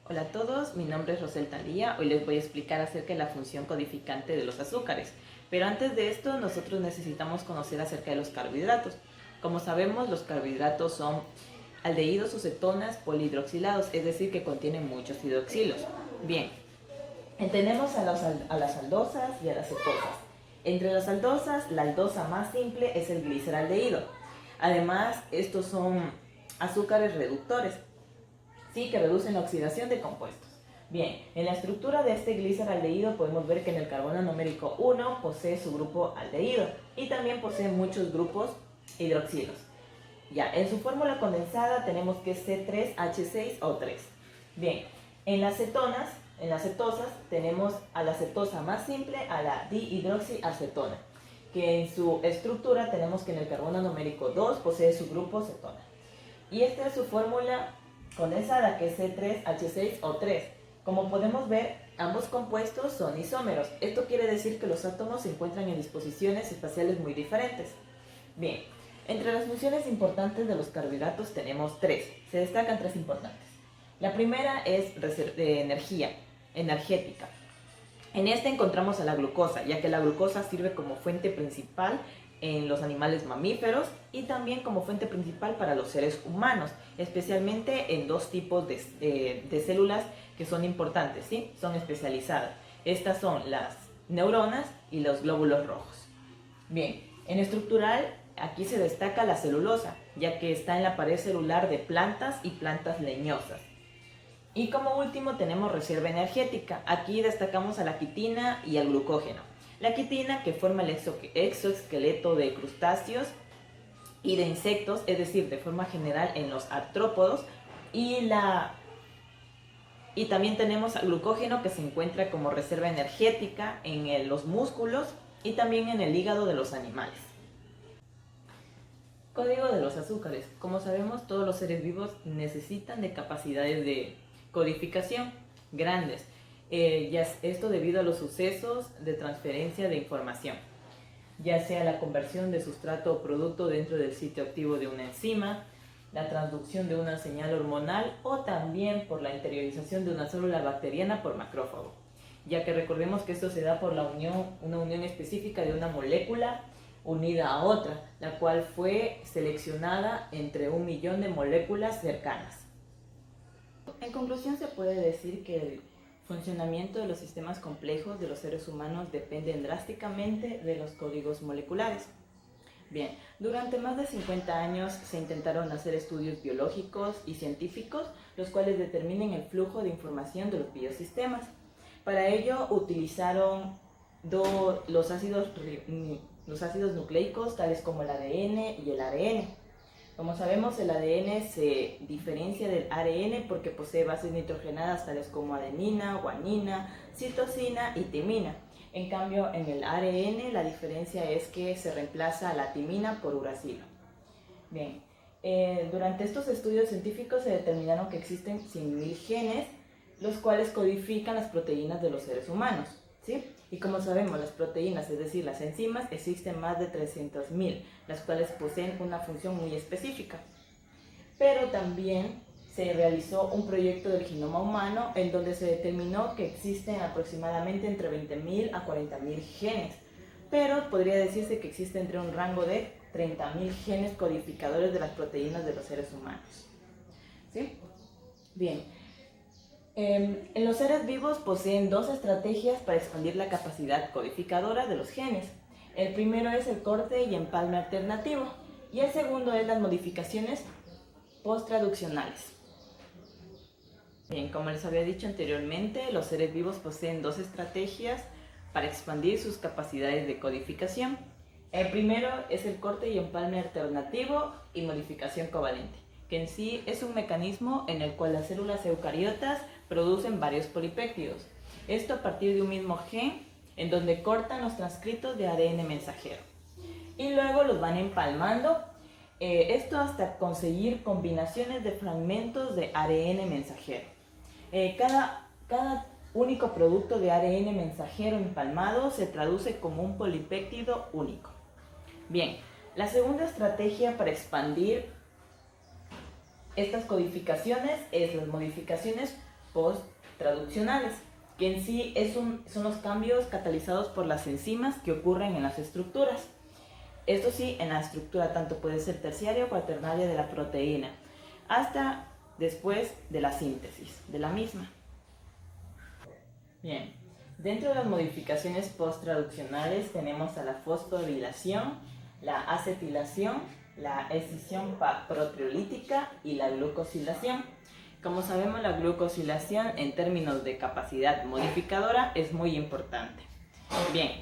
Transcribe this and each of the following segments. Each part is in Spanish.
Hola a todos, mi nombre es Rosel Talía. Hoy les voy a explicar acerca de la función codificante de los azúcares. Pero antes de esto, nosotros necesitamos conocer acerca de los carbohidratos. Como sabemos, los carbohidratos son aldehídos o cetonas polihidroxilados, es decir, que contienen muchos hidroxilos. Bien, tenemos a las aldosas y a las cetosas. Entre las aldosas, la aldosa más simple es el gliceraldehído. Además, estos son azúcares reductores, sí, que reducen la oxidación de compuestos. Bien, en la estructura de este gliceraldehído podemos ver que en el carbono numérico 1 posee su grupo aldehído y también posee muchos grupos hidroxilos. Ya, en su fórmula condensada tenemos que es C3H6O3. Bien, en las cetonas, en las cetosas, tenemos a la cetosa más simple, a la dihidroxiacetona, que en su estructura tenemos que en el carbono numérico 2 posee su grupo cetona. Y esta es su fórmula condensada, que es C3H6O3. Como podemos ver, ambos compuestos son isómeros. Esto quiere decir que los átomos se encuentran en disposiciones espaciales muy diferentes. Bien, entre las funciones importantes de los carbohidratos tenemos tres. Se destacan tres importantes. La primera es de energía, energética. En esta encontramos a la glucosa, ya que la glucosa sirve como fuente principal en los animales mamíferos y también como fuente principal para los seres humanos, especialmente en dos tipos de células que son importantes, ¿sí? Son especializadas. Estas son las neuronas y los glóbulos rojos. Bien, en estructural aquí se destaca la celulosa, ya que está en la pared celular de plantas y plantas leñosas. Y como último tenemos reserva energética. Aquí destacamos a la quitina y al glucógeno. La quitina, que forma el exoesqueleto de crustáceos y de insectos, es decir, de forma general en los artrópodos, y también tenemos al glucógeno, que se encuentra como reserva energética en los músculos y también en el hígado de los animales. Código de los azúcares. Como sabemos, todos los seres vivos necesitan de capacidades de codificación grandes, esto debido a los sucesos de transferencia de información, ya sea la conversión de sustrato o producto dentro del sitio activo de una enzima, la transducción de una señal hormonal o también por la interiorización de una célula bacteriana por macrófago, ya que recordemos que esto se da por una unión específica de una molécula unida a otra, la cual fue seleccionada entre 1.000.000 de moléculas cercanas. En conclusión, se puede decir que el funcionamiento de los sistemas complejos de los seres humanos dependen drásticamente de los códigos moleculares. Bien, durante más de 50 años se intentaron hacer estudios biológicos y científicos, los cuales determinen el flujo de información de los biosistemas. Para ello utilizaron los ácidos nucleicos, tales como el ADN y el ARN. Como sabemos, el ADN se diferencia del ARN porque posee bases nitrogenadas tales como adenina, guanina, citosina y timina. En cambio, en el ARN la diferencia es que se reemplaza la timina por uracilo. Bien, durante estos estudios científicos se determinaron que existen 100.000 genes, los cuales codifican las proteínas de los seres humanos, ¿sí? Y como sabemos, las proteínas, es decir, las enzimas, existen más de 300.000, las cuales poseen una función muy específica. Pero también se realizó un proyecto del genoma humano en donde se determinó que existen aproximadamente entre 20.000 a 40.000 genes, pero podría decirse que existe entre un rango de 30.000 genes codificadores de las proteínas de los seres humanos, ¿sí? Bien. En los seres vivos poseen dos estrategias para expandir la capacidad codificadora de los genes. El primero es el corte y empalme alternativo y el segundo es las modificaciones posttraduccionales. Bien, como les había dicho anteriormente, los seres vivos poseen dos estrategias para expandir sus capacidades de codificación. El primero es el corte y empalme alternativo y modificación covalente, que en sí es un mecanismo en el cual las células eucariotas producen varios polipéptidos. Esto a partir de un mismo gen, en donde cortan los transcritos de ADN mensajero. Y luego los van empalmando, esto hasta conseguir combinaciones de fragmentos de ADN mensajero. Cada único producto de ADN mensajero empalmado se traduce como un polipéptido único. Bien, la segunda estrategia para expandir estas codificaciones es las modificaciones post-traduccionales, que en sí son los cambios catalizados por las enzimas que ocurren en las estructuras. Esto sí, en la estructura tanto puede ser terciaria o cuaternaria de la proteína, hasta después de la síntesis de la misma. Bien, dentro de las modificaciones post-traduccionales tenemos a la fosforilación, la acetilación, la escisión proteolítica y la glucosilación. Como sabemos, la glucosilación en términos de capacidad modificadora es muy importante. Bien,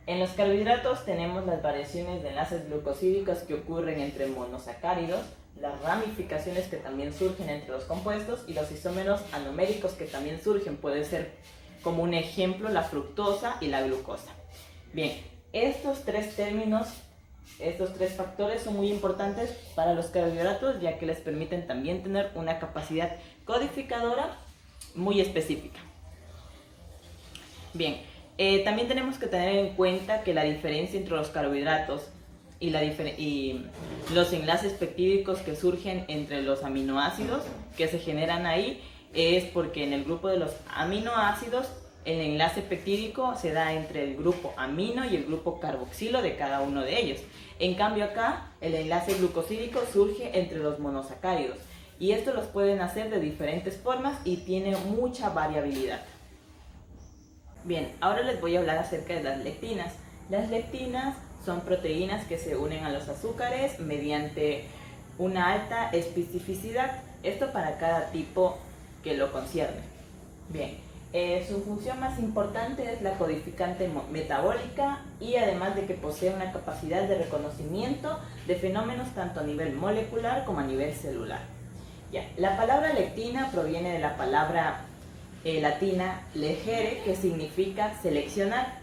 en los carbohidratos tenemos las variaciones de enlaces glucosídicos que ocurren entre monosacáridos, las ramificaciones que también surgen entre los compuestos y los isómeros anoméricos que también surgen. Puede ser como un ejemplo la fructosa y la glucosa. Bien, estos tres factores son muy importantes para los carbohidratos, ya que les permiten también tener una capacidad codificadora muy específica. Bien, también tenemos que tener en cuenta que la diferencia entre los carbohidratos y los enlaces peptídicos que surgen entre los aminoácidos que se generan ahí es porque en el grupo de los aminoácidos el enlace peptídico se da entre el grupo amino y el grupo carboxilo de cada uno de ellos. En cambio acá el enlace glucosídico surge entre los monosacáridos y esto los pueden hacer de diferentes formas y tiene mucha variabilidad. Bien, ahora les voy a hablar acerca de las lectinas. Las lectinas son proteínas que se unen a los azúcares mediante una alta especificidad, esto para cada tipo que lo concierne. Bien, su función más importante es la codificante metabólica y además de que posee una capacidad de reconocimiento de fenómenos tanto a nivel molecular como a nivel celular. Ya, la palabra lectina proviene de la palabra latina legere, que significa seleccionar.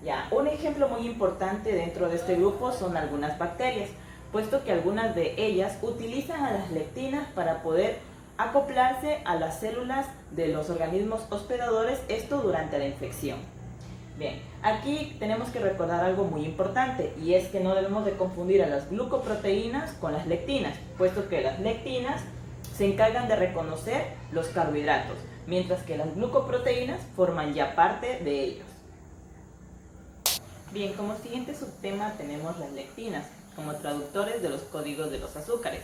Ya, un ejemplo muy importante dentro de este grupo son algunas bacterias, puesto que algunas de ellas utilizan a las lectinas para poder acoplarse a las células de los organismos hospedadores, esto durante la infección. Bien, aquí tenemos que recordar algo muy importante, y es que no debemos de confundir a las glucoproteínas con las lectinas, puesto que las lectinas se encargan de reconocer los carbohidratos, mientras que las glucoproteínas forman ya parte de ellos. Bien, como siguiente subtema tenemos las lectinas, como traductores de los códigos de los azúcares.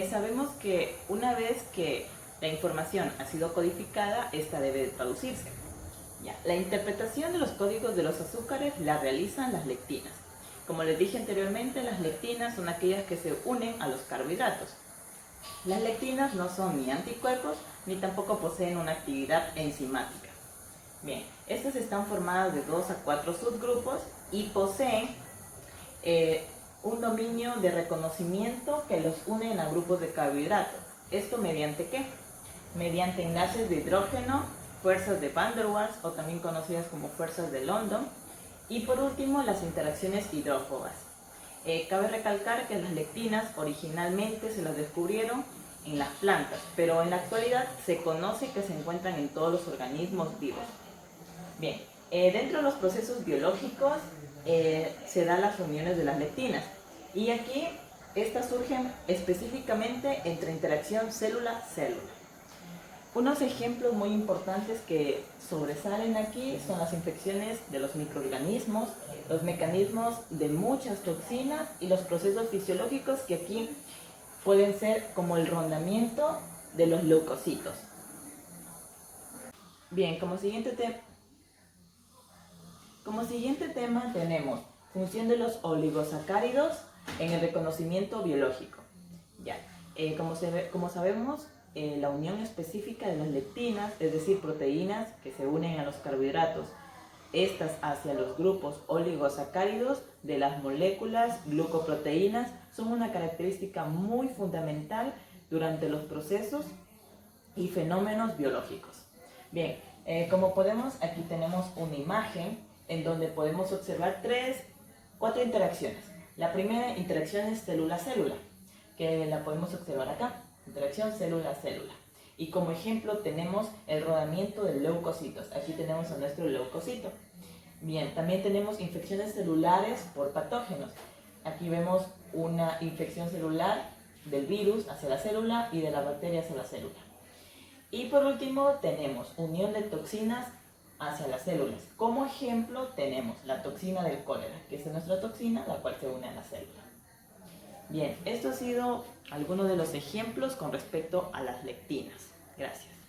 Sabemos que una vez que la información ha sido codificada, esta debe traducirse. Ya, la interpretación de los códigos de los azúcares la realizan las lectinas. Como les dije anteriormente, las lectinas son aquellas que se unen a los carbohidratos. Las lectinas no son ni anticuerpos ni tampoco poseen una actividad enzimática. Bien, estas están formadas de 2 a 4 subgrupos y poseen un dominio de reconocimiento que los une a grupos de carbohidratos. ¿Esto mediante qué? Mediante enlaces de hidrógeno, fuerzas de Van der Waals o también conocidas como fuerzas de London, y por último las interacciones hidrófobas. Cabe recalcar que las lectinas originalmente se las descubrieron en las plantas, pero en la actualidad se conoce que se encuentran en todos los organismos vivos. Bien, dentro de los procesos biológicos se dan las reuniones de las lectinas, y aquí estas surgen específicamente entre interacción célula-célula. Unos ejemplos muy importantes que sobresalen aquí son las infecciones de los microorganismos, los mecanismos de muchas toxinas y los procesos fisiológicos que aquí pueden ser como el rondamiento de los leucocitos. Bien, como siguiente tema tenemos función de los oligosacáridos en el reconocimiento biológico. Ya, como sabemos, la unión específica de las lectinas, es decir, proteínas que se unen a los carbohidratos, estas hacia los grupos oligosacáridos de las moléculas glucoproteínas, son una característica muy fundamental durante los procesos y fenómenos biológicos. Bien, como podemos, aquí tenemos una imagen en donde podemos observar 4 interacciones. La primera interacción es célula-célula, que la podemos observar acá, interacción célula-célula. Y como ejemplo tenemos el rodamiento de leucocitos. Aquí tenemos a nuestro leucocito. Bien, también tenemos infecciones celulares por patógenos. Aquí vemos una infección celular del virus hacia la célula y de la bacteria hacia la célula. Y por último tenemos unión de toxinas hacia las células. Como ejemplo tenemos la toxina del cólera, que es nuestra toxina, la cual se une a la célula. Bien, esto ha sido algunos de los ejemplos con respecto a las lectinas. Gracias.